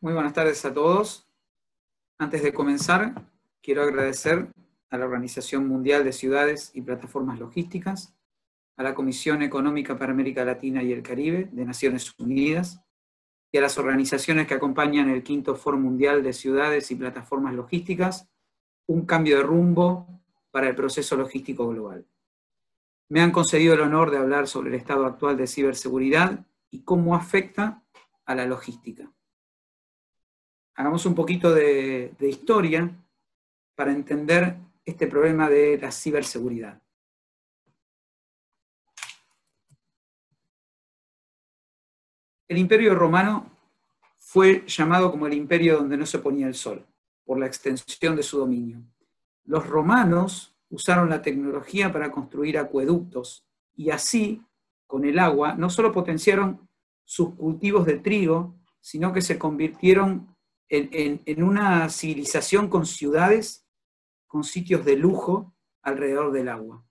Muy buenas tardes a todos. Antes de comenzar, quiero agradecer a la Organización Mundial de Ciudades y Plataformas Logísticas, a la Comisión Económica para América Latina y el Caribe de Naciones Unidas y a las organizaciones que acompañan el quinto Foro Mundial de Ciudades y Plataformas Logísticas, un cambio de rumbo para el proceso logístico global. Me han concedido el honor de hablar sobre el estado actual de ciberseguridad y cómo afecta a la logística. Hagamos un poquito de historia para entender este problema de la ciberseguridad. El Imperio Romano fue llamado como el imperio donde no se ponía el sol, por la extensión de su dominio. Los romanos usaron la tecnología para construir acueductos y así, con el agua, no solo potenciaron sus cultivos de trigo, sino que se convirtieron en una civilización con ciudades, con sitios de lujo alrededor del agua.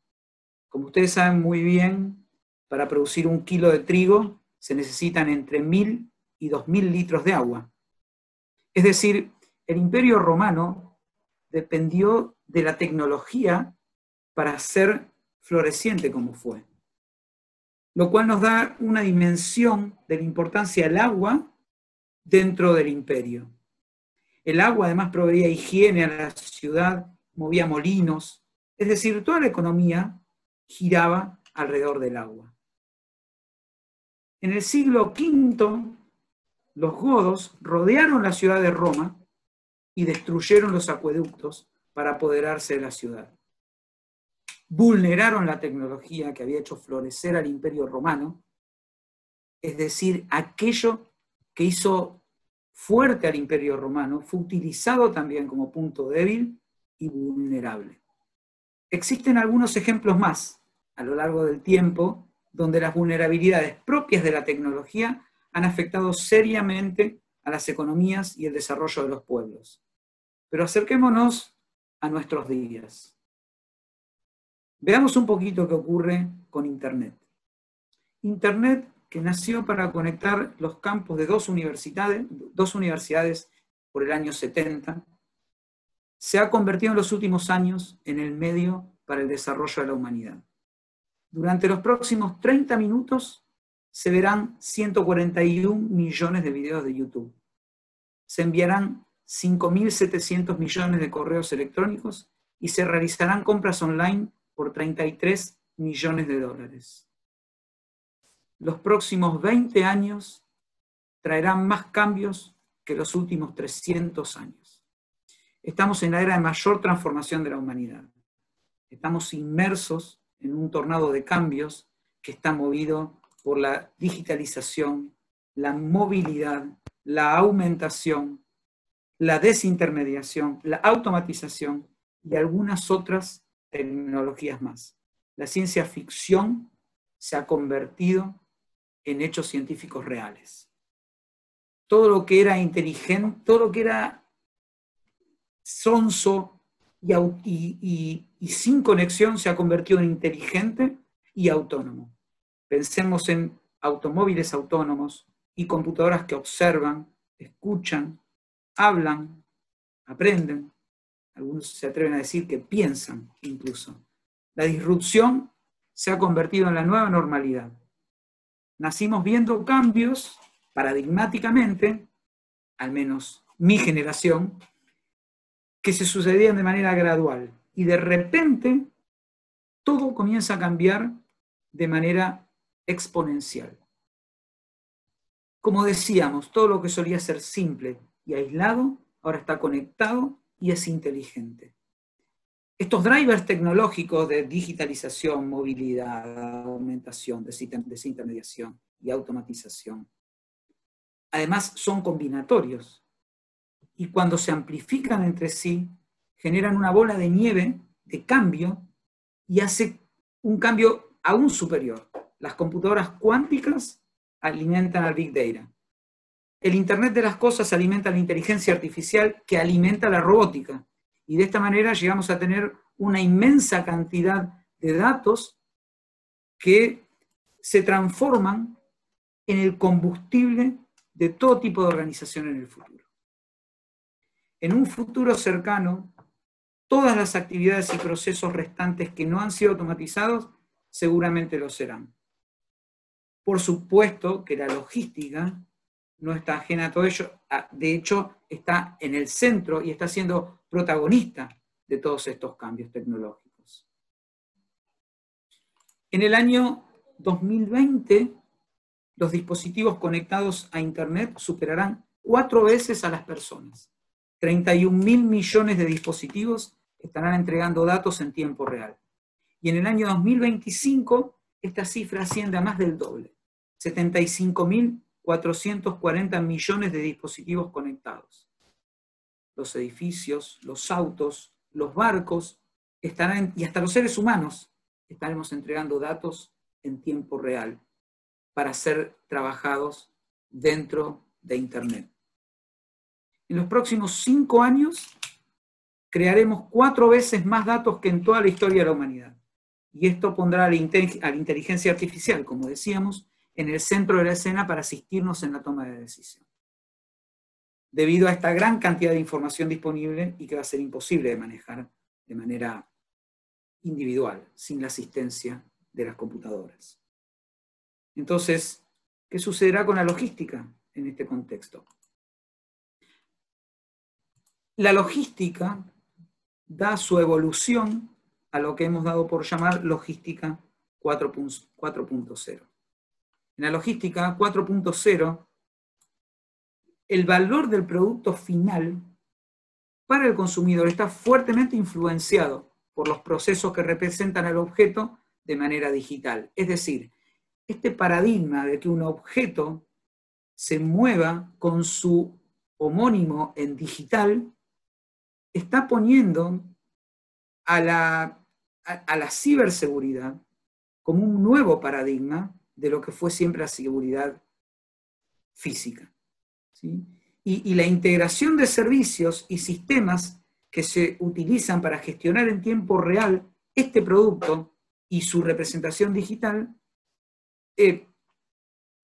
Como ustedes saben muy bien, para producir 1 kilo de trigo se necesitan entre 1.000 y 2.000 litros de agua. Es decir, el Imperio Romano dependió de la tecnología para ser floreciente como fue. Lo cual nos da una dimensión de la importancia del agua dentro del imperio. El agua además proveía higiene a la ciudad, movía molinos, es decir, toda la economía giraba alrededor del agua. En el siglo V, los godos rodearon la ciudad de Roma y destruyeron los acueductos para apoderarse de la ciudad. Vulneraron la tecnología que había hecho florecer al Imperio Romano, es decir, aquello que hizo fuerte al Imperio Romano fue utilizado también como punto débil y vulnerable. Existen algunos ejemplos más a lo largo del tiempo donde las vulnerabilidades propias de la tecnología han afectado seriamente a las economías y el desarrollo de los pueblos. Pero acerquémonos a nuestros días. Veamos un poquito qué ocurre con Internet. Internet, que nació para conectar los campos de dos universidades por el año 70, se ha convertido en los últimos años en el medio para el desarrollo de la humanidad. Durante los próximos 30 minutos se verán 141 millones de videos de YouTube. Se enviarán 5.700 millones de correos electrónicos y se realizarán compras online por 33 millones de dólares. Los próximos 20 años traerán más cambios que los últimos 300 años. Estamos en la era de mayor transformación de la humanidad. Estamos inmersos en un tornado de cambios que está movido por la digitalización, la movilidad, la aumentación, la desintermediación, la automatización y algunas otras tecnologías más. La ciencia ficción se ha convertido en hechos científicos reales. Todo lo que era inteligente, todo lo que era sonso y sin conexión se ha convertido en inteligente y autónomo. Pensemos en automóviles autónomos y computadoras que observan, escuchan, hablan, aprenden. Algunos se atreven a decir que piensan incluso. La disrupción se ha convertido en la nueva normalidad. Nacimos viendo cambios paradigmáticamente, al menos mi generación, que se sucedían de manera gradual. Y de repente, todo comienza a cambiar de manera exponencial. Como decíamos, todo lo que solía ser simple y aislado, ahora está conectado y es inteligente. Estos drivers tecnológicos de digitalización, movilidad, aumentación, desintermediación y automatización, además son combinatorios. Y cuando se amplifican entre sí, generan una bola de nieve de cambio y hace un cambio aún superior. Las computadoras cuánticas alimentan al Big Data. El Internet de las cosas alimenta la inteligencia artificial que alimenta la robótica. Y de esta manera llegamos a tener una inmensa cantidad de datos que se transforman en el combustible de todo tipo de organización en el futuro. en un futuro cercano, todas las actividades y procesos restantes que no han sido automatizados, seguramente lo serán. Por supuesto que la logística no está ajena a todo ello, de hecho está en el centro y está siendo protagonista de todos estos cambios tecnológicos. En el año 2020, los dispositivos conectados a Internet superarán 4 veces a las personas. 31.000 millones de dispositivos estarán entregando datos en tiempo real. Y en el año 2025, esta cifra asciende a más del doble. 75.440 millones de dispositivos conectados. Los edificios, los autos, los barcos, estarán, y hasta los seres humanos, estaremos entregando datos en tiempo real para ser trabajados dentro de Internet. En los próximos 5 años, crearemos 4 veces más datos que en toda la historia de la humanidad. Y esto pondrá a la inteligencia artificial, como decíamos, en el centro de la escena para asistirnos en la toma de decisión. Debido a esta gran cantidad de información disponible y que va a ser imposible de manejar de manera individual, sin la asistencia de las computadoras. Entonces, ¿qué sucederá con la logística en este contexto? La logística da su evolución a lo que hemos dado por llamar logística 4.0. En la logística 4.0, el valor del producto final para el consumidor está fuertemente influenciado por los procesos que representan al objeto de manera digital. Es decir, este paradigma de que un objeto se mueva con su homónimo en digital está poniendo a la ciberseguridad como un nuevo paradigma de lo que fue siempre la seguridad física. ¿Sí? Y la integración de servicios y sistemas que se utilizan para gestionar en tiempo real este producto y su representación digital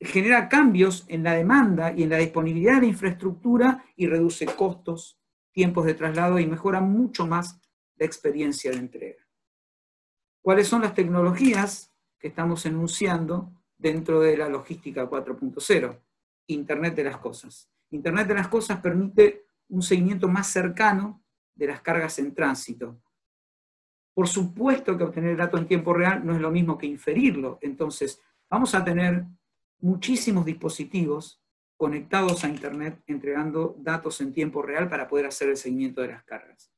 genera cambios en la demanda y en la disponibilidad de la infraestructura y reduce costos, tiempos de traslado y mejora mucho más la experiencia de entrega. ¿Cuáles son las tecnologías que estamos enunciando dentro de la logística 4.0? Internet de las cosas. Internet de las cosas permite un seguimiento más cercano de las cargas en tránsito. Por supuesto que obtener dato en tiempo real no es lo mismo que inferirlo. Entonces, vamos a tener muchísimos dispositivos conectados a Internet entregando datos en tiempo real para poder hacer el seguimiento de las cargas.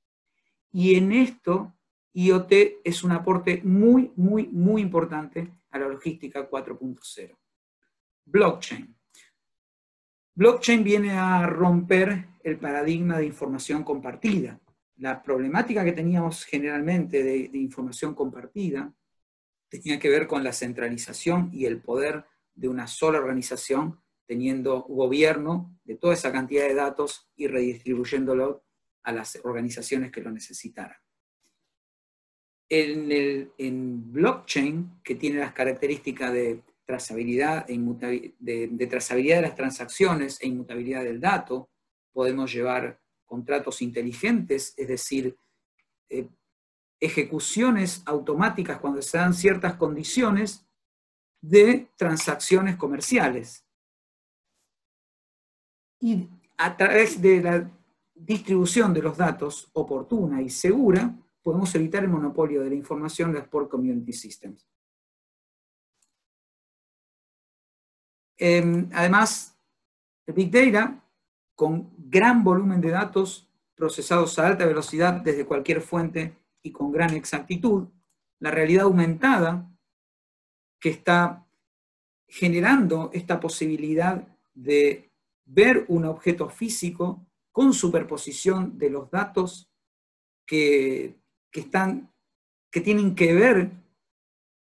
Y en esto, IoT es un aporte muy, muy, muy importante a la logística 4.0. Blockchain. Blockchain viene a romper el paradigma de información compartida. La problemática que teníamos generalmente de información compartida tenía que ver con la centralización y el poder de una sola organización teniendo gobierno de toda esa cantidad de datos y redistribuyéndolo a las organizaciones que lo necesitaran. En blockchain, que tiene las características de trazabilidad, de trazabilidad de las transacciones e inmutabilidad del dato, podemos llevar contratos inteligentes, es decir, ejecuciones automáticas cuando se dan ciertas condiciones de transacciones comerciales. Y a través de la distribución de los datos oportuna y segura, podemos evitar el monopolio de la información de las Port Community Systems. Además, el Big Data, con gran volumen de datos procesados a alta velocidad desde cualquier fuente y con gran exactitud, la realidad aumentada que está generando esta posibilidad de ver un objeto físico con superposición de los datos que tienen que ver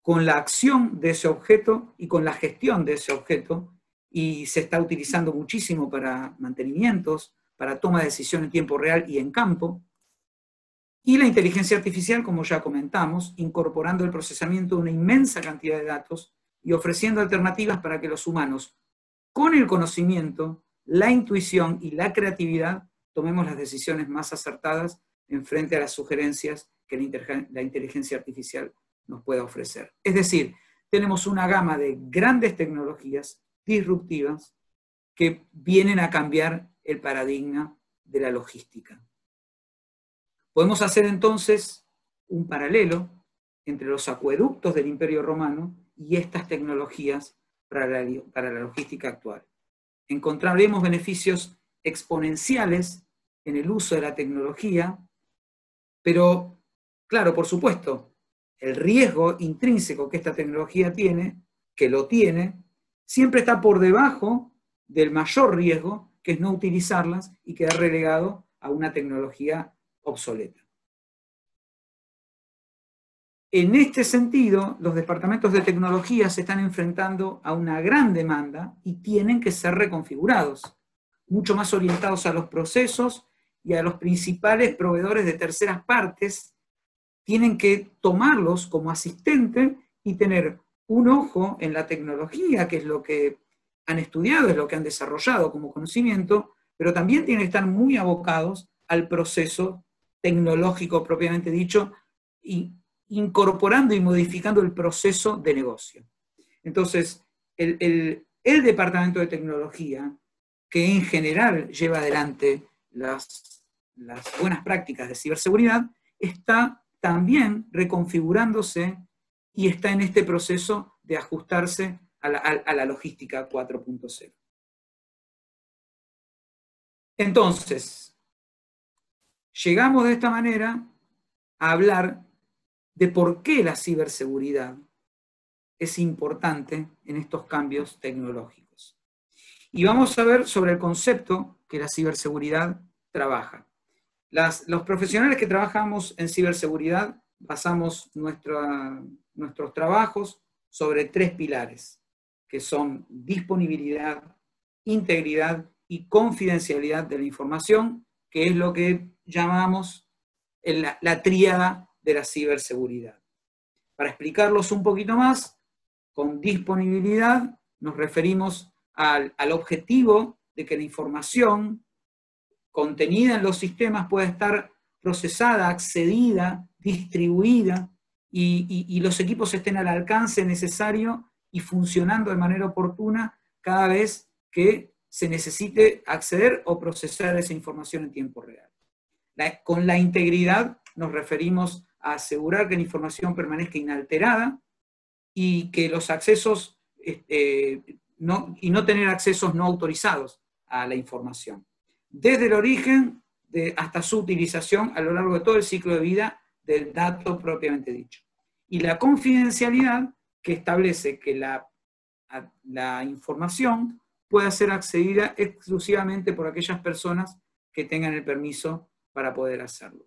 con la acción de ese objeto y con la gestión de ese objeto, y se está utilizando muchísimo para mantenimientos, para toma de decisión en tiempo real y en campo, y la inteligencia artificial, como ya comentamos, incorporando el procesamiento de una inmensa cantidad de datos y ofreciendo alternativas para que los humanos, con el conocimiento, la intuición y la creatividad, tomemos las decisiones más acertadas en frente a las sugerencias que la inteligencia artificial nos pueda ofrecer. Es decir, tenemos una gama de grandes tecnologías disruptivas que vienen a cambiar el paradigma de la logística. Podemos hacer entonces un paralelo entre los acueductos del Imperio Romano y estas tecnologías para la logística actual. Encontraremos beneficios exponenciales en el uso de la tecnología, pero, claro, por supuesto, el riesgo intrínseco que esta tecnología tiene, que lo tiene, siempre está por debajo del mayor riesgo, que es no utilizarlas y quedar relegado a una tecnología obsoleta. En este sentido, los departamentos de tecnología se están enfrentando a una gran demanda y tienen que ser reconfigurados, mucho más orientados a los procesos y a los principales proveedores de terceras partes. Tienen que tomarlos como asistente y tener un ojo en la tecnología, que es lo que han estudiado, es lo que han desarrollado como conocimiento, pero también tienen que estar muy abocados al proceso tecnológico propiamente dicho, y incorporando y modificando el proceso de negocio. Entonces, el departamento de tecnología, que en general lleva adelante las buenas prácticas de ciberseguridad, está también reconfigurándose y está en este proceso de ajustarse a la logística 4.0. Entonces, llegamos de esta manera a hablar de por qué la ciberseguridad es importante en estos cambios tecnológicos. Y vamos a ver sobre el concepto que la ciberseguridad trabaja. Los profesionales que trabajamos en ciberseguridad basamos nuestros trabajos sobre 3 pilares, que son disponibilidad, integridad y confidencialidad de la información, que es lo que llamamos la tríada de la ciberseguridad. Para explicarlos un poquito más, con disponibilidad nos referimos al objetivo de que la información contenida en los sistemas pueda estar procesada, accedida, distribuida, y los equipos estén al alcance necesario y funcionando de manera oportuna cada vez que se necesite acceder o procesar esa información en tiempo real. Con la integridad nos referimos a asegurar que la información permanezca inalterada y que los accesos, y no tener accesos no autorizados a la información, desde el origen hasta su utilización a lo largo de todo el ciclo de vida del dato propiamente dicho. Y la confidencialidad, que establece que la información pueda ser accedida exclusivamente por aquellas personas que tengan el permiso para poder hacerlo.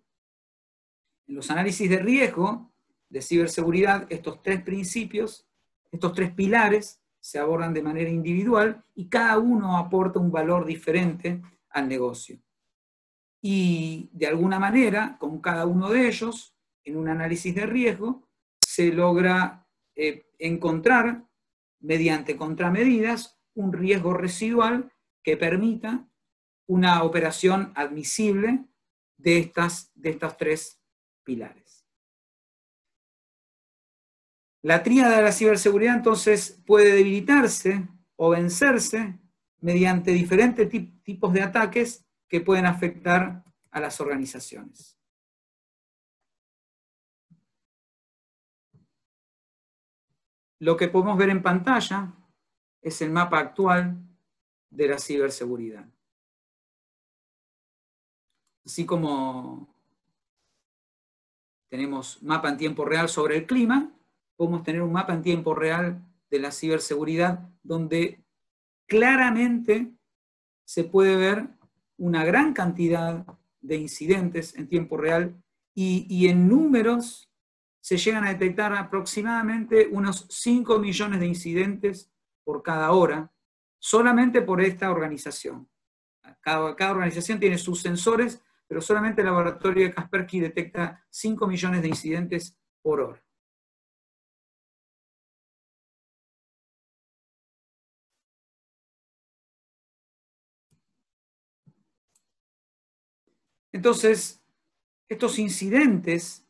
En los análisis de riesgo de ciberseguridad, estos 3 principios, estos 3 pilares, se abordan de manera individual y cada uno aporta un valor diferente al negocio. Y de alguna manera, con cada uno de ellos, en un análisis de riesgo, se logra encontrar, mediante contramedidas, un riesgo residual que permita una operación admisible de estos 3 pilares. La tríada de la ciberseguridad entonces puede debilitarse o vencerse mediante diferentes tipos de ataques que pueden afectar a las organizaciones. Lo que podemos ver en pantalla es el mapa actual de la ciberseguridad. Así como tenemos mapa en tiempo real sobre el clima, podemos tener un mapa en tiempo real de la ciberseguridad donde claramente se puede ver una gran cantidad de incidentes en tiempo real y en números se llegan a detectar aproximadamente unos 5 millones de incidentes por cada hora, solamente por esta organización. Cada organización tiene sus sensores, pero solamente el laboratorio de Kaspersky detecta 5 millones de incidentes por hora. Entonces, estos incidentes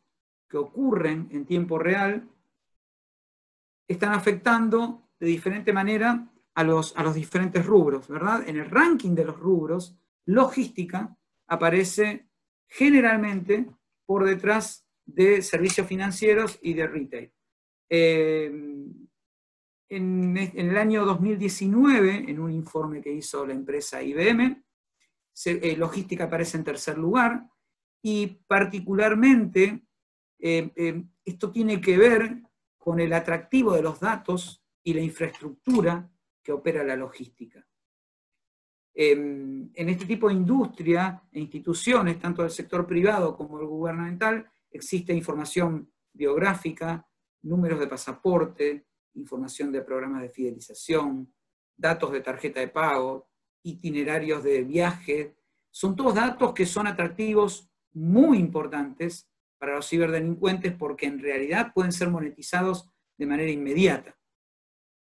que ocurren en tiempo real están afectando de diferente manera a los diferentes rubros, ¿verdad? En el ranking de los rubros, logística aparece generalmente por detrás de servicios financieros y de retail. En el año 2019, en un informe que hizo la empresa IBM, logística aparece en tercer lugar, y particularmente esto tiene que ver con el atractivo de los datos y la infraestructura que opera la logística. En este tipo de industria e instituciones, tanto del sector privado como el gubernamental, existe información biográfica, números de pasaporte, información de programas de fidelización, datos de tarjeta de pago, itinerarios de viaje. Son todos datos que son atractivos muy importantes para los ciberdelincuentes porque en realidad pueden ser monetizados de manera inmediata.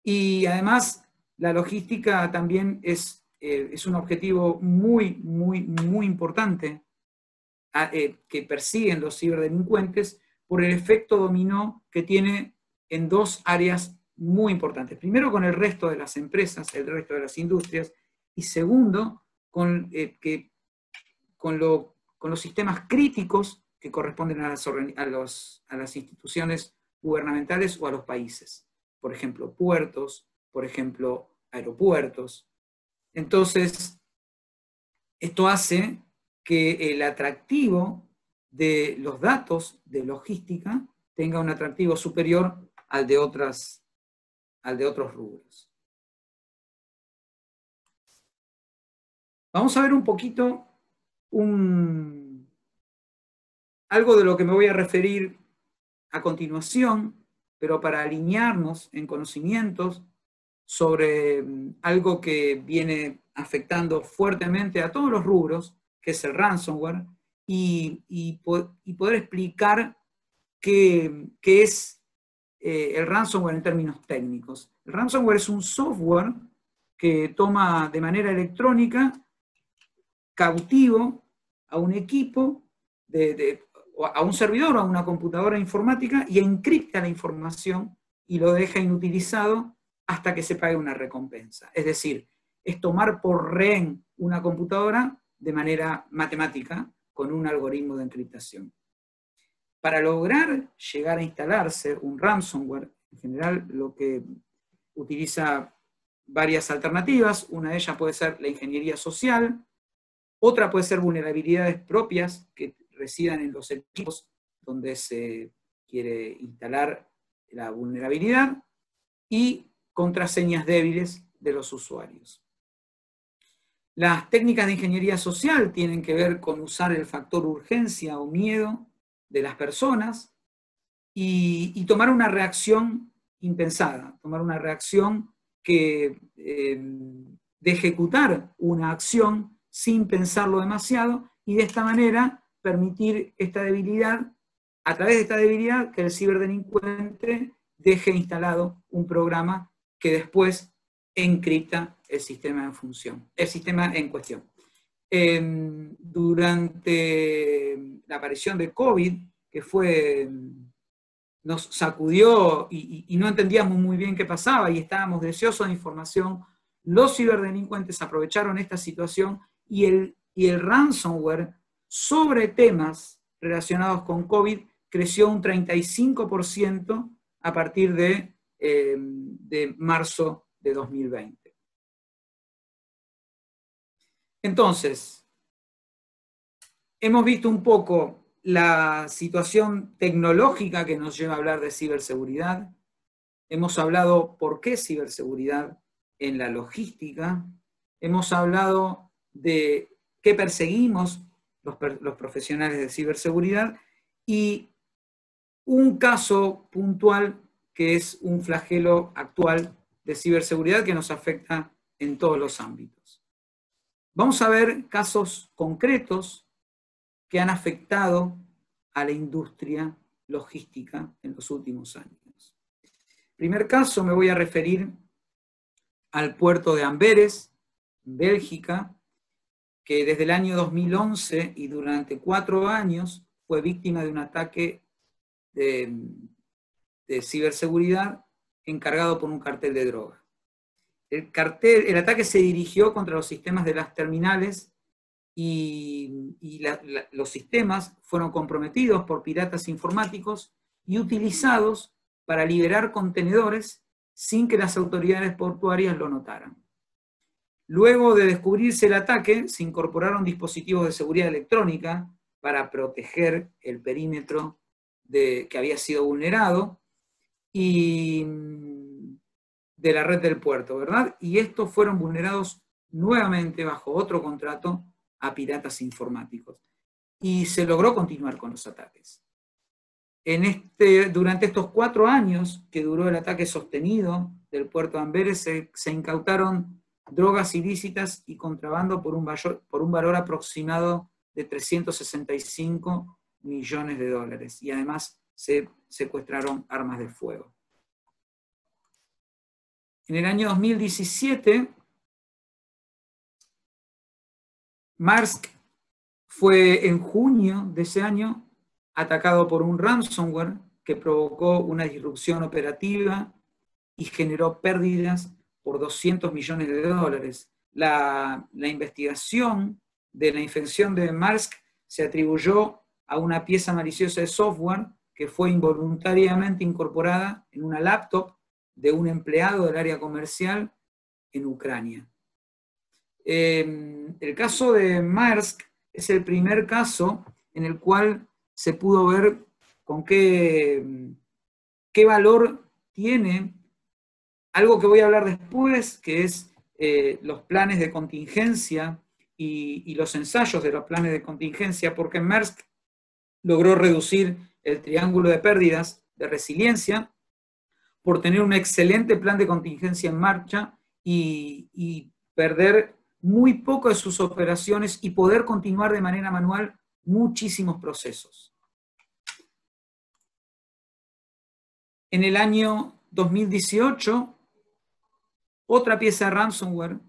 Y además, la logística también es un objetivo muy, muy, muy importante que persiguen los ciberdelincuentes por el efecto dominó que tiene en dos áreas muy importantes. Primero, con el resto de las empresas, el resto de las industrias, y segundo, con los sistemas críticos que corresponden a las instituciones gubernamentales o a los países. Por ejemplo, puertos, por ejemplo, aeropuertos. Entonces, esto hace que el atractivo de los datos de logística tenga un atractivo superior al de otros rubros. Vamos a ver un poquito algo de lo que me voy a referir a continuación, pero para alinearnos en conocimientos sobre algo que viene afectando fuertemente a todos los rubros, que es el ransomware, y poder explicar qué es el ransomware en términos técnicos. El ransomware es un software que toma de manera electrónica cautivo a un equipo, a un servidor o a una computadora informática y encripta la información y lo deja inutilizado hasta que se pague una recompensa. Es decir, es tomar por rehén una computadora de manera matemática con un algoritmo de encriptación. Para lograr llegar a instalarse un ransomware, en general lo que utiliza varias alternativas, una de ellas puede ser la ingeniería social, otra puede ser vulnerabilidades propias que residan en los equipos donde se quiere instalar la vulnerabilidad, y contraseñas débiles de los usuarios. Las técnicas de ingeniería social tienen que ver con usar el factor urgencia o miedo de las personas y tomar una reacción impensada, tomar una reacción de ejecutar una acción sin pensarlo demasiado, y de esta manera permitir esta debilidad, a través de esta debilidad, que el ciberdelincuente deje instalado un programa que después encripta el sistema en función, el sistema en cuestión. Durante la aparición de COVID, que nos sacudió y no entendíamos muy bien qué pasaba y estábamos deseosos de información, los ciberdelincuentes aprovecharon esta situación y el ransomware sobre temas relacionados con COVID creció un 35% a partir de marzo de 2020. Entonces, hemos visto un poco la situación tecnológica que nos lleva a hablar de ciberseguridad. Hemos hablado por qué ciberseguridad en la logística. Hemos hablado de qué perseguimos los profesionales de ciberseguridad y un caso puntual que es un flagelo actual de ciberseguridad que nos afecta en todos los ámbitos. Vamos a ver casos concretos que han afectado a la industria logística en los últimos años. Primer caso, me voy a referir al puerto de Amberes, Bélgica, que desde el año 2011 y durante 4 años fue víctima de un ataque de ciberseguridad encargado por un cartel de droga. El ataque se dirigió contra los sistemas de las terminales y los sistemas fueron comprometidos por piratas informáticos y utilizados para liberar contenedores sin que las autoridades portuarias lo notaran. Luego de descubrirse el ataque, se incorporaron dispositivos de seguridad electrónica para proteger el perímetro que había sido vulnerado y de la red del puerto, ¿verdad? Y estos fueron vulnerados nuevamente bajo otro contrato a piratas informáticos. Y se logró continuar con los ataques. Durante estos 4 años que duró el ataque sostenido del puerto de Amberes, se incautaron drogas ilícitas y contrabando por un valor aproximado de 365 millones de dólares. Y además se secuestraron armas de fuego. En el año 2017, Maersk fue en junio de ese año atacado por un ransomware que provocó una disrupción operativa y generó pérdidas por 200 millones de dólares. La investigación de la infección de Maersk se atribuyó a una pieza maliciosa de software que fue involuntariamente incorporada en una laptop de un empleado del área comercial en Ucrania. El caso de Maersk es el primer caso en el cual se pudo ver con qué valor tiene algo que voy a hablar después, que es los planes de contingencia y los ensayos de los planes de contingencia, porque Maersk logró reducir el triángulo de pérdidas de resiliencia por tener un excelente plan de contingencia en marcha y perder muy poco de sus operaciones y poder continuar de manera manual muchísimos procesos. En el año 2018, otra pieza de ransomware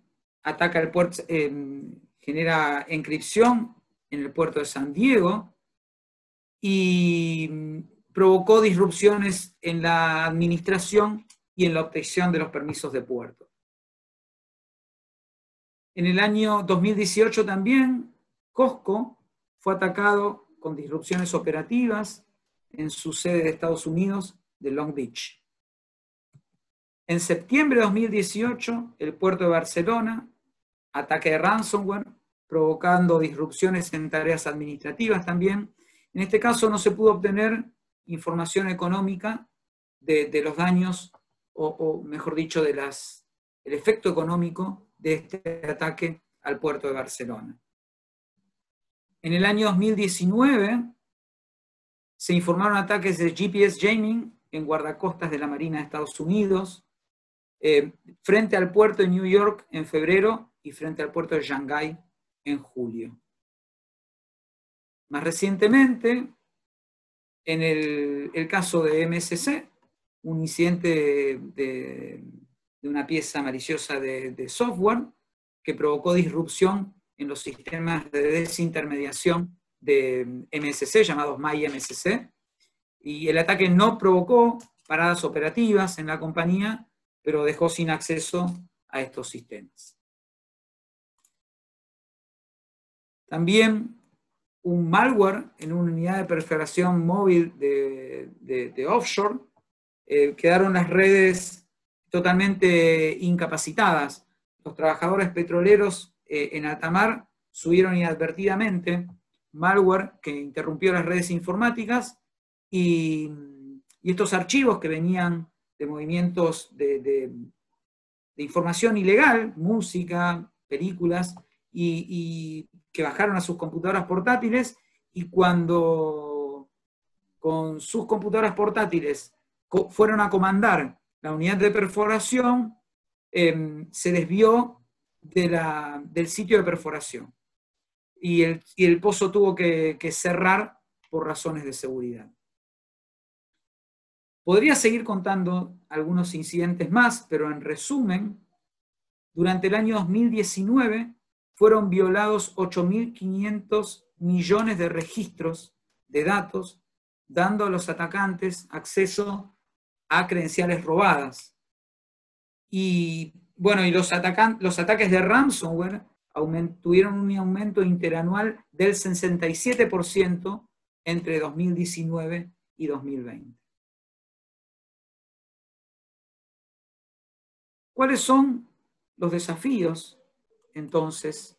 ataca el puerto, genera encripción en el puerto de San Diego y provocó disrupciones en la administración y en la obtención de los permisos de puerto. En el año 2018 también, Costco fue atacado con disrupciones operativas en su sede de Estados Unidos de Long Beach. En septiembre de 2018, el puerto de Barcelona, ataque de ransomware, provocando disrupciones en tareas administrativas también. En este caso no se pudo obtener información económica de los daños, o mejor dicho, el efecto económico de este ataque al puerto de Barcelona. En el año 2019 se informaron ataques de GPS jamming en guardacostas de la Marina de Estados Unidos, frente al puerto de New York en febrero y frente al puerto de Shanghái en julio. Más recientemente, en el caso de MSC, un incidente de una pieza maliciosa de software que provocó disrupción en los sistemas de desintermediación de MSC, llamados MyMSC, y el ataque no provocó paradas operativas en la compañía, pero dejó sin acceso a estos sistemas. También un malware en una unidad de perforación móvil de offshore, quedaron las redes totalmente incapacitadas. Los trabajadores petroleros en alta mar subieron inadvertidamente malware que interrumpió las redes informáticas y estos archivos que venían de movimientos de información ilegal, música, películas, y que bajaron a sus computadoras portátiles, y cuando con sus computadoras portátiles fueron a comandar la unidad de perforación, se desvió del sitio de perforación. Y el pozo tuvo que cerrar por razones de seguridad. Podría seguir contando algunos incidentes más, pero en resumen, durante el año 2019 fueron violados 8.500 millones de registros de datos, dando a los atacantes acceso a credenciales robadas. Y bueno, y los ataques de ransomware tuvieron un aumento interanual del 67% entre 2019 y 2020. ¿Cuáles son los desafíos, entonces,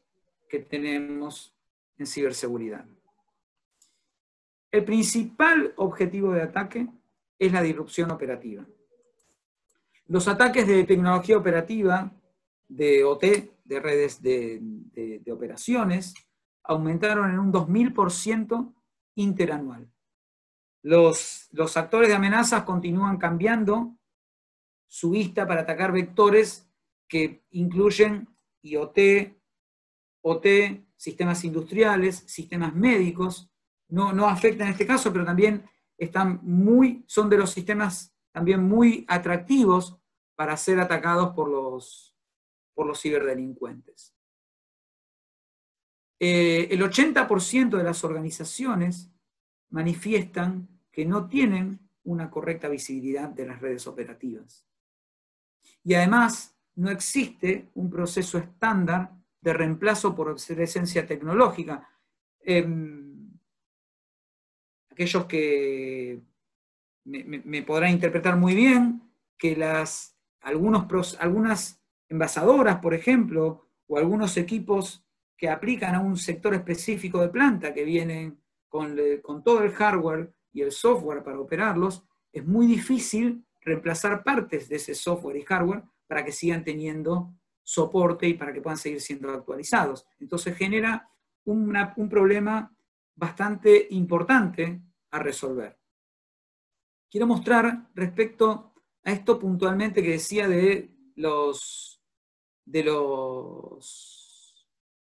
que tenemos en ciberseguridad? El principal objetivo de ataque es la disrupción operativa. Los ataques de tecnología operativa, de OT, de redes de operaciones, aumentaron en un 2000% interanual. Los actores de amenazas continúan cambiando su vista para atacar vectores que incluyen IoT, OT, sistemas industriales, sistemas médicos. No afectan en este caso, pero también son de los sistemas también muy atractivos para ser atacados por los ciberdelincuentes. El 80% de las organizaciones manifiestan que no tienen una correcta visibilidad de las redes operativas. Y además, no existe un proceso estándar de reemplazo por obsolescencia tecnológica. Aquellos que me podrán interpretar muy bien que algunas envasadoras, por ejemplo, o algunos equipos que aplican a un sector específico de planta, que vienen con todo el hardware y el software para operarlos, es muy difícil reemplazar partes de ese software y hardware para que sigan teniendo soporte y para que puedan seguir siendo actualizados. Entonces genera un problema bastante importante a resolver. Quiero mostrar respecto a esto puntualmente que decía de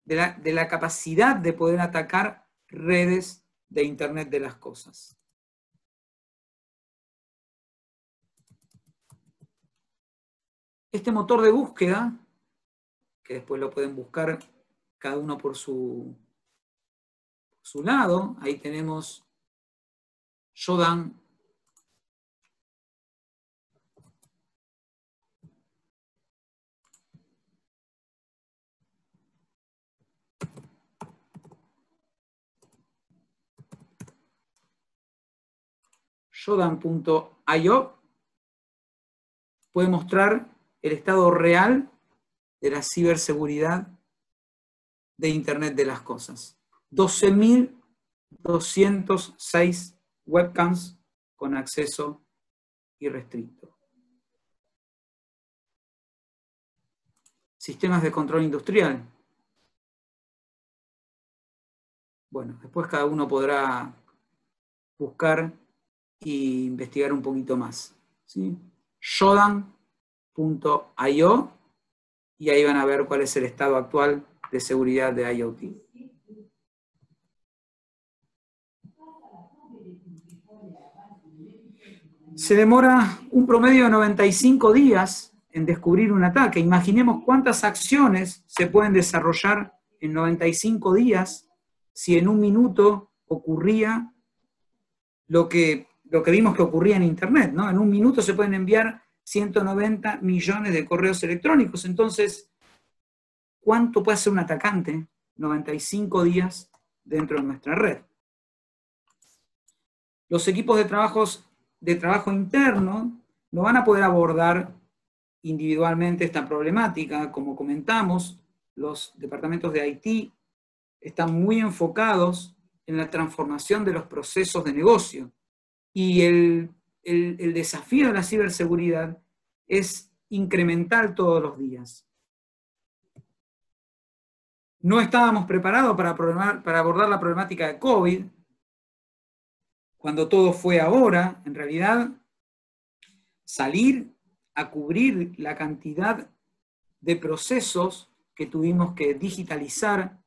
la capacidad de poder atacar redes de Internet de las cosas. Este motor de búsqueda, que después lo pueden buscar cada uno por su lado, ahí tenemos Shodan. Shodan.io puede mostrar el estado real de la ciberseguridad de Internet de las cosas. 12.206 webcams con acceso irrestricto. Sistemas de control industrial. Bueno, después cada uno podrá buscar e investigar un poquito más. ¿Sí? Shodan.io y ahí van a ver cuál es el estado actual de seguridad de IoT. Se demora un promedio de 95 días en descubrir un ataque. Imaginemos cuántas acciones se pueden desarrollar en 95 días si en un minuto ocurría lo que vimos que ocurría en Internet, ¿no? En un minuto se pueden enviar 190 millones de correos electrónicos. Entonces, ¿cuánto puede hacer un atacante? 95 días dentro de nuestra red. Los equipos de trabajo interno no van a poder abordar individualmente esta problemática. Como comentamos, los departamentos de IT están muy enfocados en la transformación de los procesos de negocio. Y el desafío de la ciberseguridad es incremental todos los días. No estábamos preparados para abordar la problemática de COVID, cuando todo fue ahora. En realidad, salir a cubrir la cantidad de procesos que tuvimos que digitalizar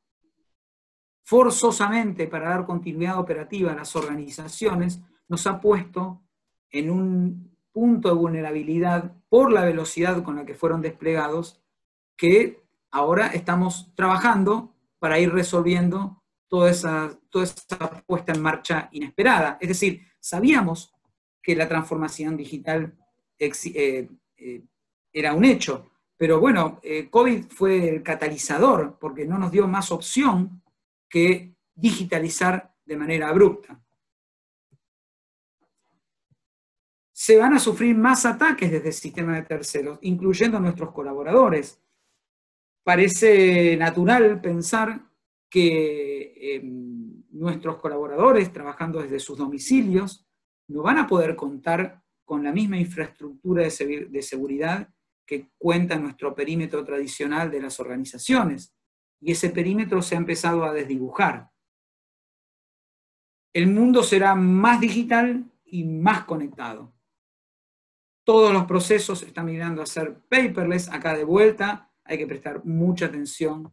forzosamente para dar continuidad operativa a las organizaciones, nos ha puesto en un punto de vulnerabilidad por la velocidad con la que fueron desplegados, que ahora estamos trabajando para ir resolviendo toda esa puesta en marcha inesperada. Es decir, sabíamos que la transformación digital era un hecho, pero bueno, COVID fue el catalizador porque no nos dio más opción que digitalizar de manera abrupta. Se van a sufrir más ataques desde el sistema de terceros, incluyendo nuestros colaboradores. Parece natural pensar que nuestros colaboradores, trabajando desde sus domicilios, no van a poder contar con la misma infraestructura de seguridad que cuenta nuestro perímetro tradicional de las organizaciones. Y ese perímetro se ha empezado a desdibujar. El mundo será más digital y más conectado. Todos los procesos están migrando a ser paperless. Acá de vuelta hay que prestar mucha atención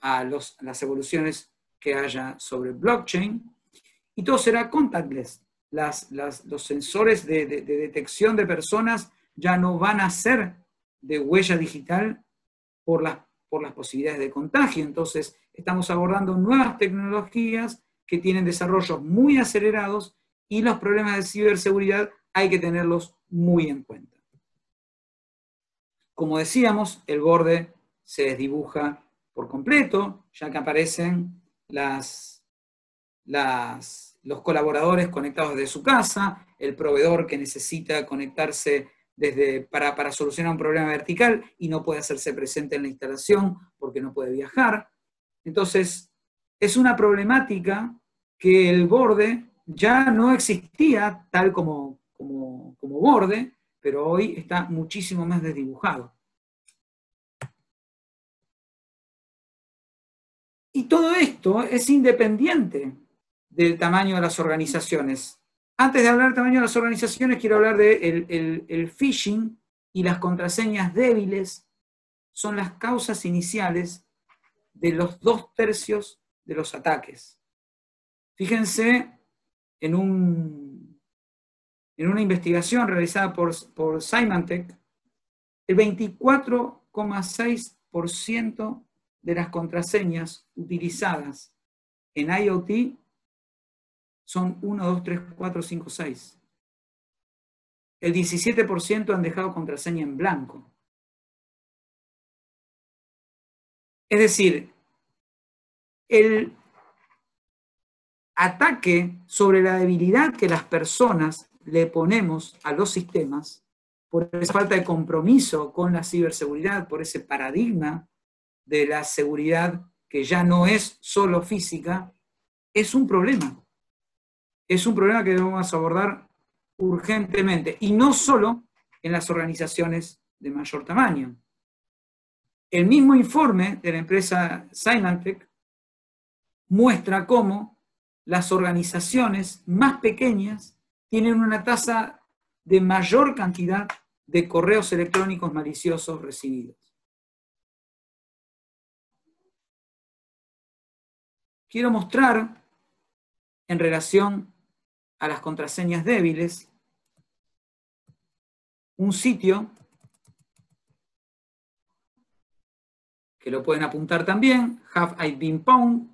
a las evoluciones que haya sobre blockchain. Y todo será contactless. Los sensores de detección de personas ya no van a ser de huella digital por las posibilidades de contagio. Entonces, estamos abordando nuevas tecnologías que tienen desarrollos muy acelerados y los problemas de ciberseguridad hay que tenerlos muy en cuenta. Como decíamos, el borde se desdibuja por completo, ya que aparecen los colaboradores conectados desde su casa, el proveedor que necesita conectarse para solucionar un problema vertical y no puede hacerse presente en la instalación porque no puede viajar. Entonces, es una problemática que el borde ya no existía tal como borde, pero hoy está muchísimo más desdibujado. Y todo esto es independiente del tamaño de las organizaciones. Antes de hablar del tamaño de las organizaciones, quiero hablar del phishing y las contraseñas débiles son las causas iniciales de los 2/3 de los ataques. Fíjense en una investigación realizada por Symantec, el 24,6% de las contraseñas utilizadas en IoT son 1, 2, 3, 4, 5, 6. El 17% han dejado contraseña en blanco. Es decir, el ataque sobre la debilidad que las personas le ponemos a los sistemas, por esa falta de compromiso con la ciberseguridad, por ese paradigma de la seguridad que ya no es solo física, es un problema. Es un problema que debemos abordar urgentemente, y no solo en las organizaciones de mayor tamaño. El mismo informe de la empresa Symantec muestra cómo las organizaciones más pequeñas tienen una tasa de mayor cantidad de correos electrónicos maliciosos recibidos. Quiero mostrar, en relación a las contraseñas débiles, un sitio que lo pueden apuntar también, Have I Been Pwned,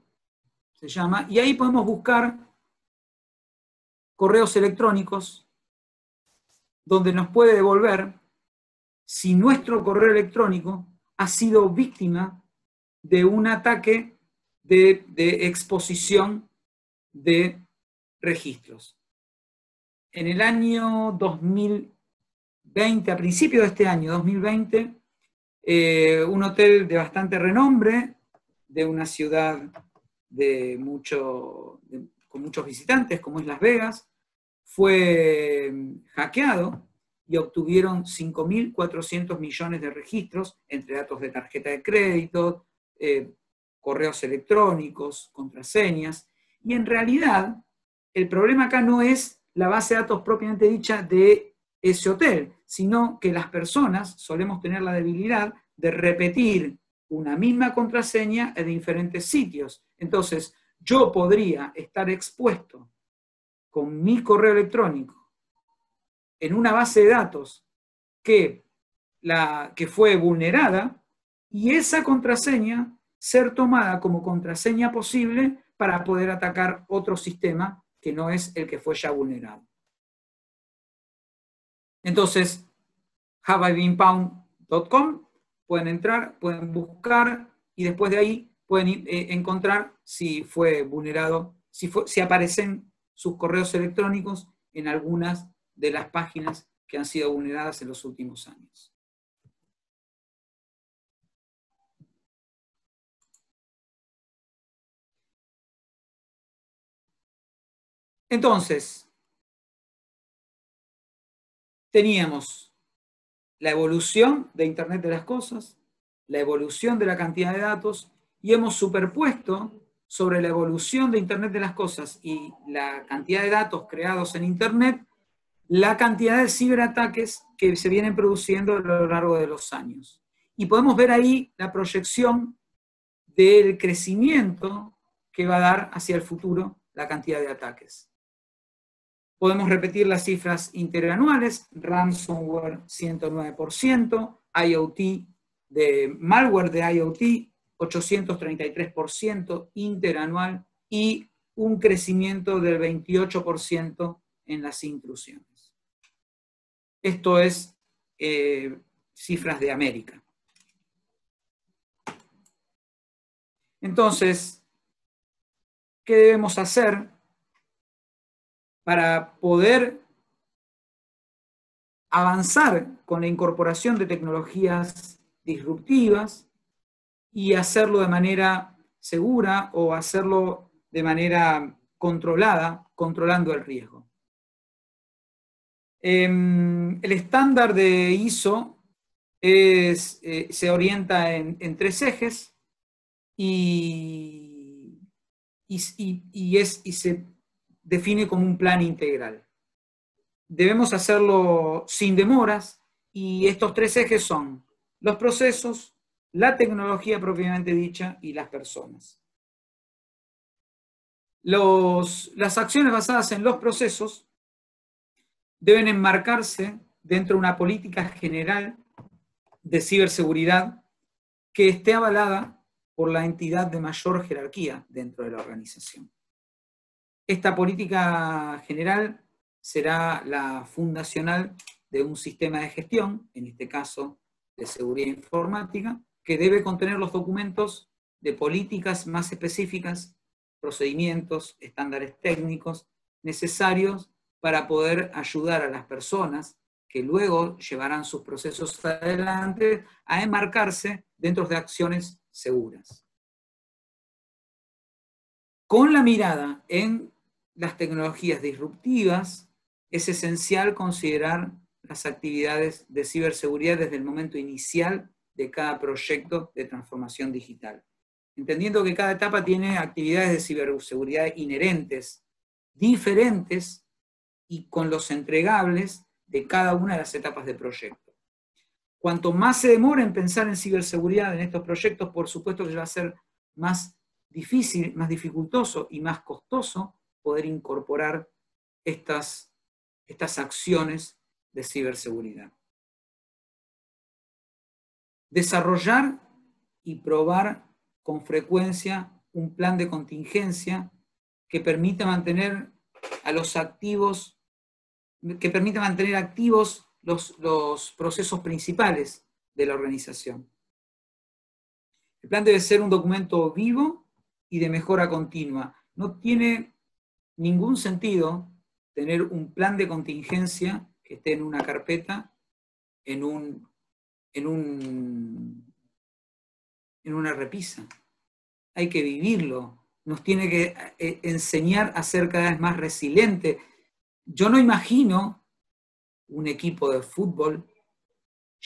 se llama, y ahí podemos buscar correos electrónicos donde nos puede devolver si nuestro correo electrónico ha sido víctima de un ataque de exposición de registros. En el año 2020, a principios de este año, 2020, un hotel de bastante renombre, de una ciudad con muchos visitantes, como es Las Vegas, fue hackeado y obtuvieron 5.400 millones de registros, entre datos de tarjeta de crédito, correos electrónicos, contraseñas, y en realidad el problema acá no es la base de datos propiamente dicha de ese hotel, sino que las personas solemos tener la debilidad de repetir una misma contraseña en diferentes sitios. Entonces, yo podría estar expuesto con mi correo electrónico en una base de datos que fue vulnerada y esa contraseña ser tomada como contraseña posible para poder atacar otro sistema que no es el que fue ya vulnerado. Entonces, haveibeenpwned.com, pueden entrar, pueden buscar y después de ahí pueden encontrar si fue vulnerado, si aparecen sus correos electrónicos en algunas de las páginas que han sido vulneradas en los últimos años. Entonces, teníamos la evolución de Internet de las cosas, la evolución de la cantidad de datos, y hemos superpuesto sobre la evolución de Internet de las cosas y la cantidad de datos creados en Internet, la cantidad de ciberataques que se vienen produciendo a lo largo de los años. Y podemos ver ahí la proyección del crecimiento que va a dar hacia el futuro la cantidad de ataques. Podemos repetir las cifras interanuales: ransomware 109%, IoT de malware de IoT 833% interanual y un crecimiento del 28% en las intrusiones. Esto es cifras de América. Entonces, ¿qué debemos hacer para poder avanzar con la incorporación de tecnologías disruptivas y hacerlo de manera segura o hacerlo de manera controlada, controlando el riesgo? El estándar de ISO se orienta en 3 ejes y se define como un plan integral. Debemos hacerlo sin demoras, y estos 3 ejes son los procesos, la tecnología propiamente dicha y las personas. Las acciones basadas en los procesos deben enmarcarse dentro de una política general de ciberseguridad que esté avalada por la entidad de mayor jerarquía dentro de la organización. Esta política general será la fundacional de un sistema de gestión, en este caso de seguridad informática, que debe contener los documentos de políticas más específicas, procedimientos, estándares técnicos necesarios para poder ayudar a las personas que luego llevarán sus procesos adelante a enmarcarse dentro de acciones seguras. Con la mirada en las tecnologías disruptivas, es esencial considerar las actividades de ciberseguridad desde el momento inicial de cada proyecto de transformación digital, entendiendo que cada etapa tiene actividades de ciberseguridad inherentes, diferentes y con los entregables de cada una de las etapas del proyecto. Cuanto más se demora en pensar en ciberseguridad en estos proyectos, por supuesto que va a ser más difícil, más dificultoso y más costoso poder incorporar estas acciones de ciberseguridad. Desarrollar y probar con frecuencia un plan de contingencia que permita mantener a los activos, que permita mantener activos los procesos principales de la organización. El plan debe ser un documento vivo y de mejora continua. No tiene ningún sentido tener un plan de contingencia que esté en una carpeta, en una repisa. Hay que vivirlo. Nos tiene que enseñar a ser cada vez más resiliente. Yo no imagino un equipo de fútbol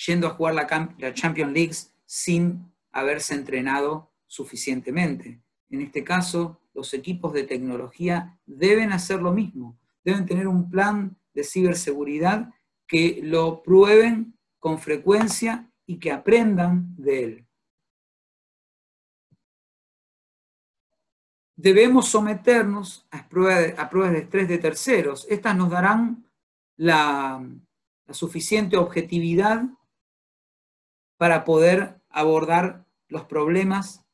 yendo a jugar la Champions League sin haberse entrenado suficientemente. En este caso, los equipos de tecnología deben hacer lo mismo. Deben tener un plan de ciberseguridad que lo prueben con frecuencia y que aprendan de él. Debemos someternos a pruebas de estrés de terceros. Estas nos darán la suficiente objetividad para poder abordar los problemas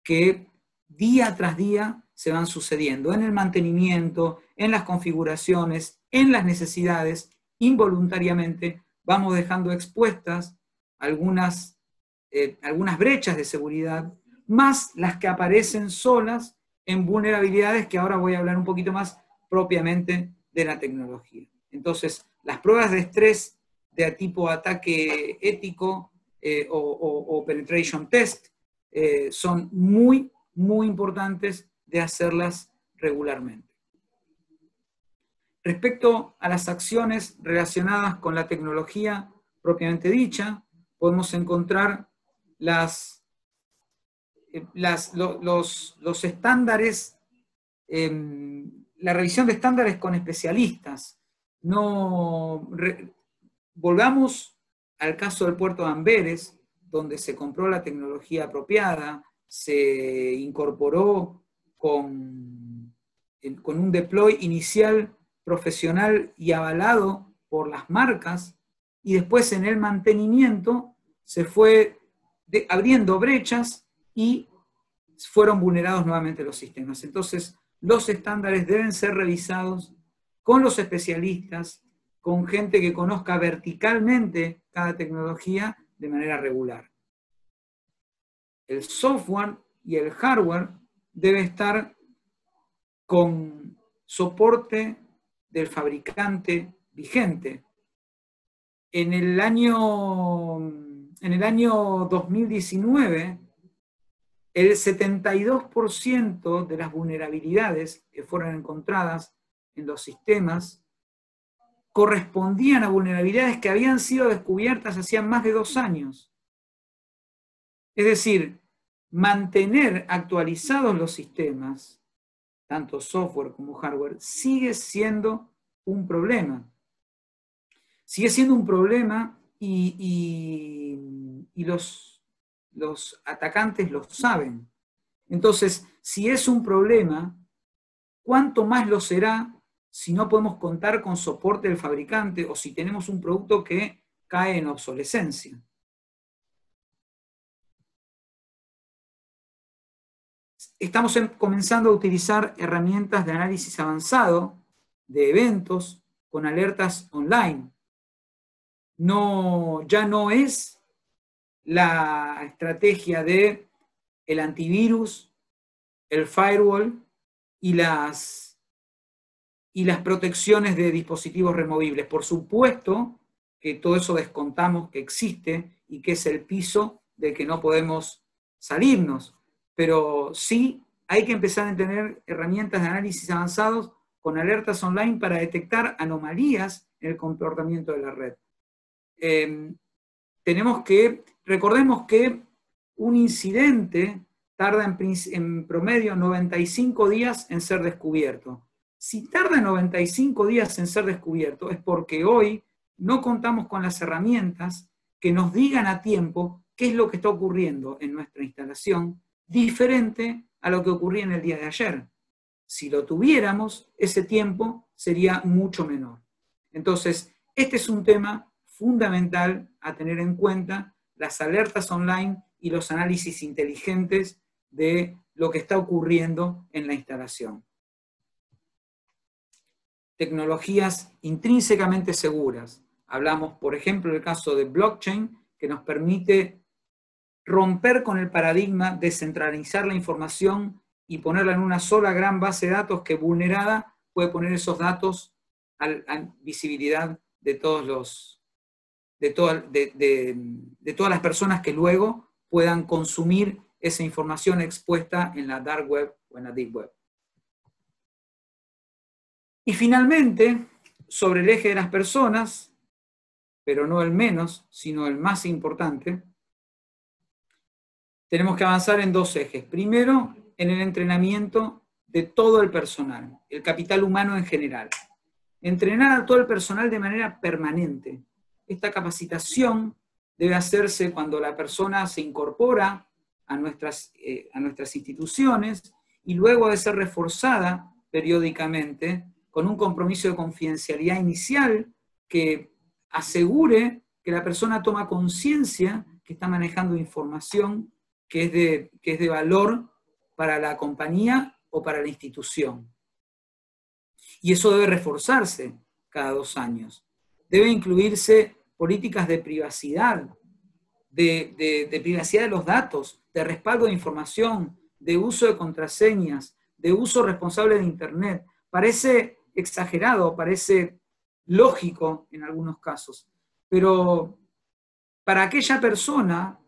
que día tras día se van sucediendo en el mantenimiento, en las configuraciones, en las necesidades. Involuntariamente vamos dejando expuestas algunas brechas de seguridad, más las que aparecen solas en vulnerabilidades, que ahora voy a hablar un poquito más propiamente de la tecnología. Entonces, las pruebas de estrés de tipo ataque ético o penetration test son muy, muy importantes de hacerlas regularmente. Respecto a las acciones relacionadas con la tecnología propiamente dicha, podemos encontrar los estándares, la revisión de estándares con especialistas. Volvamos al caso del puerto de Amberes, donde se compró la tecnología apropiada, se incorporó con un deploy inicial profesional y avalado por las marcas, y después en el mantenimiento se fue abriendo brechas y fueron vulnerados nuevamente los sistemas. Entonces, los estándares deben ser revisados con los especialistas, con gente que conozca verticalmente cada tecnología de manera regular. El software y el hardware debe estar con soporte del fabricante vigente. En el año 2019, el 72% de las vulnerabilidades que fueron encontradas en los sistemas correspondían a vulnerabilidades que habían sido descubiertas hacía más de 2 años. Es decir, mantener actualizados los sistemas, tanto software como hardware, sigue siendo un problema. Sigue siendo un problema y los atacantes lo saben. Entonces, si es un problema, ¿cuánto más lo será si no podemos contar con soporte del fabricante o si tenemos un producto que cae en obsolescencia? Estamos comenzando a utilizar herramientas de análisis avanzado de eventos con alertas online. Ya no es la estrategia de el antivirus, el firewall y las protecciones de dispositivos removibles. Por supuesto que todo eso descontamos que existe y que es el piso del que no podemos salirnos, pero sí hay que empezar a tener herramientas de análisis avanzados con alertas online para detectar anomalías en el comportamiento de la red. Recordemos que un incidente tarda en promedio 95 días en ser descubierto. Si tarda 95 días en ser descubierto es porque hoy no contamos con las herramientas que nos digan a tiempo qué es lo que está ocurriendo en nuestra instalación, diferente a lo que ocurría en el día de ayer. Si lo tuviéramos, ese tiempo sería mucho menor. Entonces, este es un tema fundamental a tener en cuenta, las alertas online y los análisis inteligentes de lo que está ocurriendo en la instalación. Tecnologías intrínsecamente seguras. Hablamos, por ejemplo, del caso de blockchain, que nos permite romper con el paradigma de centralizar la información y ponerla en una sola gran base de datos que vulnerada puede poner esos datos a visibilidad de todas las personas que luego puedan consumir esa información expuesta en la dark web o en la deep web. Y finalmente, sobre el eje de las personas, pero no el menos, sino el más importante, tenemos que avanzar en 2 ejes. Primero, en el entrenamiento de todo el personal, el capital humano en general. Entrenar a todo el personal de manera permanente. Esta capacitación debe hacerse cuando la persona se incorpora a nuestras instituciones y luego de ser reforzada periódicamente con un compromiso de confidencialidad inicial que asegure que la persona toma conciencia que está manejando información que es de valor para la compañía o para la institución. Y eso debe reforzarse cada 2 años. Debe incluirse políticas de privacidad, de privacidad de los datos, de respaldo de información, de uso de contraseñas, de uso responsable de Internet. Parece exagerado, parece lógico en algunos casos, pero para aquella persona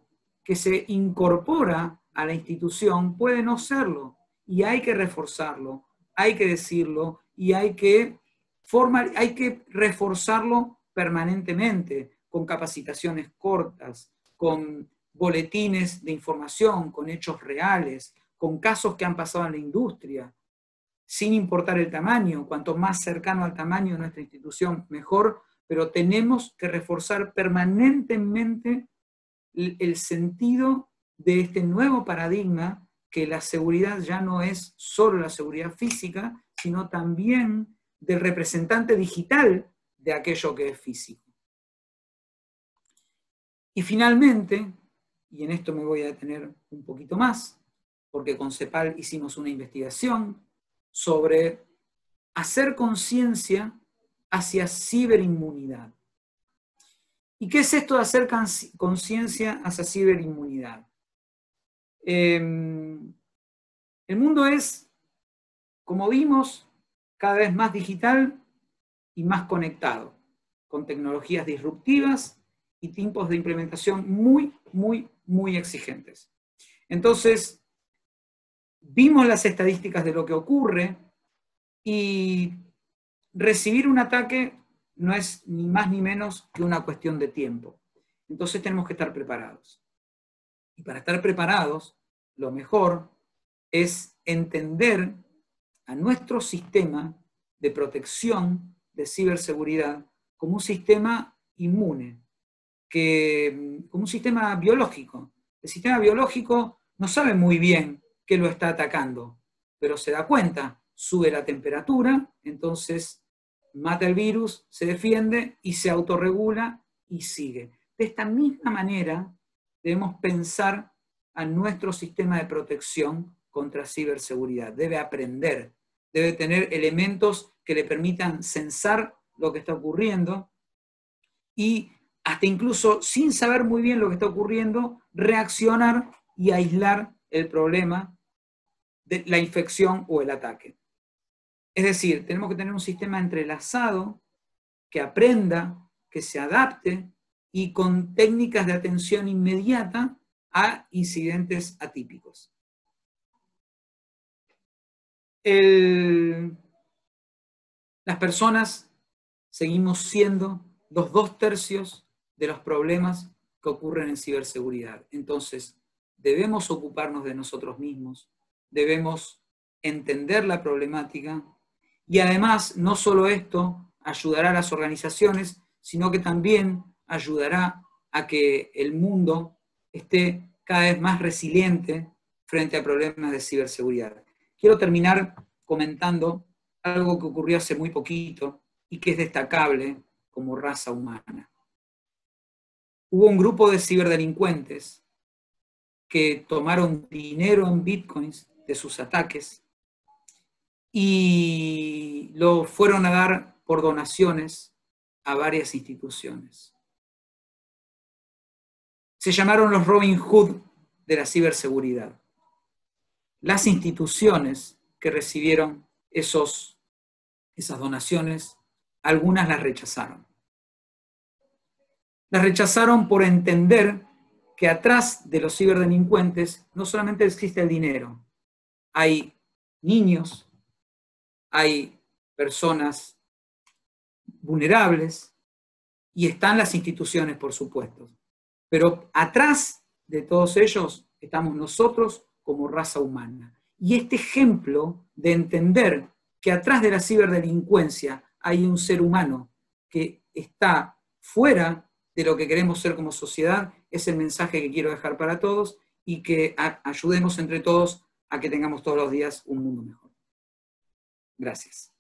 que se incorpora a la institución puede no serlo, y hay que reforzarlo, hay que decirlo, y hay que reforzarlo permanentemente, con capacitaciones cortas, con boletines de información, con hechos reales, con casos que han pasado en la industria, sin importar el tamaño. Cuanto más cercano al tamaño de nuestra institución, mejor, pero tenemos que reforzar permanentemente el sentido de este nuevo paradigma, que la seguridad ya no es solo la seguridad física, sino también del representante digital de aquello que es físico. Y finalmente, y en esto me voy a detener un poquito más, porque con CEPAL hicimos una investigación sobre hacer conciencia hacia ciberinmunidad. ¿Y qué es esto de hacer conciencia hacia ciberinmunidad? El mundo es, como vimos, cada vez más digital y más conectado, con tecnologías disruptivas y tiempos de implementación muy, muy, muy exigentes. Entonces, vimos las estadísticas de lo que ocurre, y recibir un ataque no es ni más ni menos que una cuestión de tiempo. Entonces tenemos que estar preparados. Y para estar preparados, lo mejor es entender a nuestro sistema de protección de ciberseguridad como un sistema inmune, como un sistema biológico. El sistema biológico no sabe muy bien qué lo está atacando, pero se da cuenta, sube la temperatura, entonces mata el virus, se defiende y se autorregula y sigue. De esta misma manera debemos pensar a nuestro sistema de protección contra ciberseguridad. Debe aprender, debe tener elementos que le permitan censar lo que está ocurriendo y hasta incluso sin saber muy bien lo que está ocurriendo, reaccionar y aislar el problema de la infección o el ataque. Es decir, tenemos que tener un sistema entrelazado que aprenda, que se adapte y con técnicas de atención inmediata a incidentes atípicos. Las personas seguimos siendo los 2/3 de los problemas que ocurren en ciberseguridad. Entonces, debemos ocuparnos de nosotros mismos, debemos entender la problemática, y además, no solo esto ayudará a las organizaciones, sino que también ayudará a que el mundo esté cada vez más resiliente frente a problemas de ciberseguridad. Quiero terminar comentando algo que ocurrió hace muy poquito y que es destacable como raza humana. Hubo un grupo de ciberdelincuentes que tomaron dinero en bitcoins de sus ataques y lo fueron a dar por donaciones a varias instituciones. Se llamaron los Robin Hood de la ciberseguridad. Las instituciones que recibieron esas donaciones, algunas las rechazaron. Las rechazaron por entender que atrás de los ciberdelincuentes no solamente existe el dinero, hay niños, hay personas vulnerables y están las instituciones, por supuesto. Pero atrás de todos ellos estamos nosotros como raza humana. Y este ejemplo de entender que atrás de la ciberdelincuencia hay un ser humano que está fuera de lo que queremos ser como sociedad es el mensaje que quiero dejar para todos, y que ayudemos entre todos a que tengamos todos los días un mundo mejor. Gracias.